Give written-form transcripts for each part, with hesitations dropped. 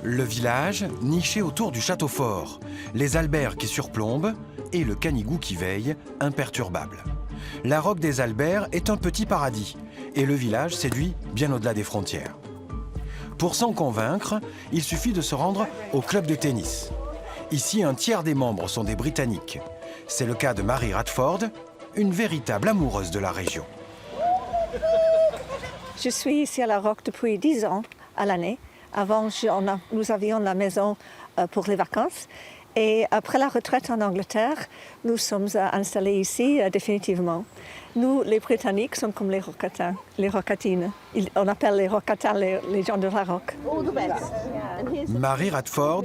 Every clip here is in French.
Le village, niché autour du château fort, les Alberts qui surplombent et le Canigou qui veille, imperturbable. La Roque des Alberts est un petit paradis et le village séduit bien au-delà des frontières. Pour s'en convaincre, il suffit de se rendre au club de tennis. Ici, un tiers des membres sont des Britanniques. C'est le cas de Mary Radford, une véritable amoureuse de la région. Je suis ici à la Roque depuis 10 ans à l'année. Avant, nous avions la maison pour les vacances. Et après la retraite en Angleterre, nous sommes installés ici définitivement. Nous, les Britanniques, sommes comme les Rocatins, les Rocatines. On appelle les Rocatins les gens de la Roque. Mary Radford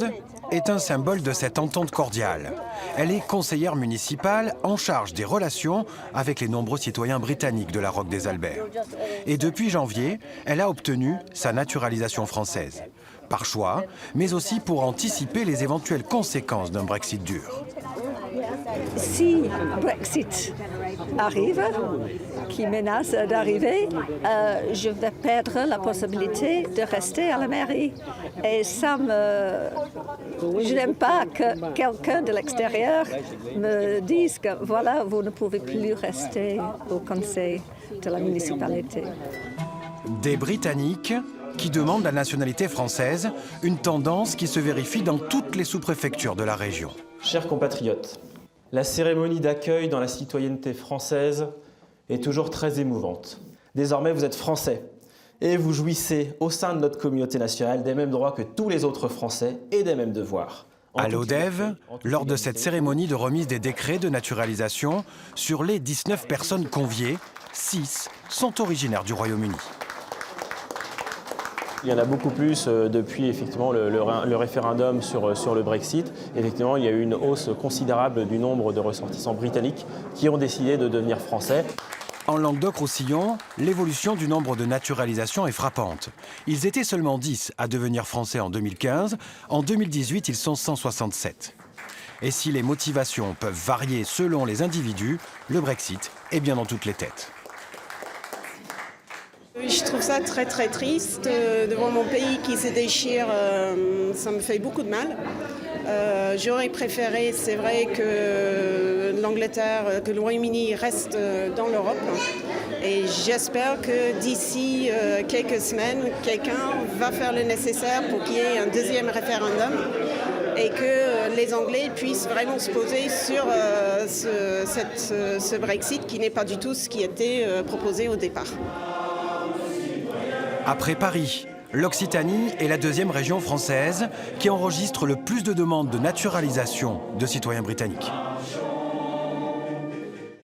est un symbole de cette entente cordiale. Elle est conseillère municipale en charge des relations avec les nombreux citoyens britanniques de la Roque des Alberts. Et depuis janvier, elle a obtenu sa naturalisation française. Par choix, mais aussi pour anticiper les éventuelles conséquences d'un Brexit dur. Si Brexit arrive, qui menace d'arriver, je vais perdre la possibilité de rester à la mairie. Et je n'aime pas que quelqu'un de l'extérieur me dise que voilà, vous ne pouvez plus rester au conseil de la municipalité. Des Britanniques qui demandent la nationalité française, une tendance qui se vérifie dans toutes les sous-préfectures de la région. Chers compatriotes, la cérémonie d'accueil dans la citoyenneté française est toujours très émouvante. Désormais, vous êtes français et vous jouissez au sein de notre communauté nationale des mêmes droits que tous les autres Français et des mêmes devoirs. À l'ODEV, lors de cette cérémonie de remise des décrets de naturalisation, sur les 19 personnes conviées, 6 sont originaires du Royaume-Uni. Il y en a beaucoup plus depuis effectivement le référendum sur le Brexit. Effectivement, il y a eu une hausse considérable du nombre de ressortissants britanniques qui ont décidé de devenir français. En Languedoc-Roussillon, l'évolution du nombre de naturalisations est frappante. Ils étaient seulement 10 à devenir français en 2015. En 2018, ils sont 167. Et si les motivations peuvent varier selon les individus, le Brexit est bien dans toutes les têtes. Je trouve ça très très triste. Devant mon pays qui se déchire, ça me fait beaucoup de mal. J'aurais préféré, c'est vrai, que l'Angleterre, que le Royaume-Uni reste dans l'Europe. Et j'espère que d'ici quelques semaines, quelqu'un va faire le nécessaire pour qu'il y ait un deuxième référendum et que les Anglais puissent vraiment se poser sur ce Brexit qui n'est pas du tout ce qui était proposé au départ. Après Paris, l'Occitanie est la deuxième région française qui enregistre le plus de demandes de naturalisation de citoyens britanniques.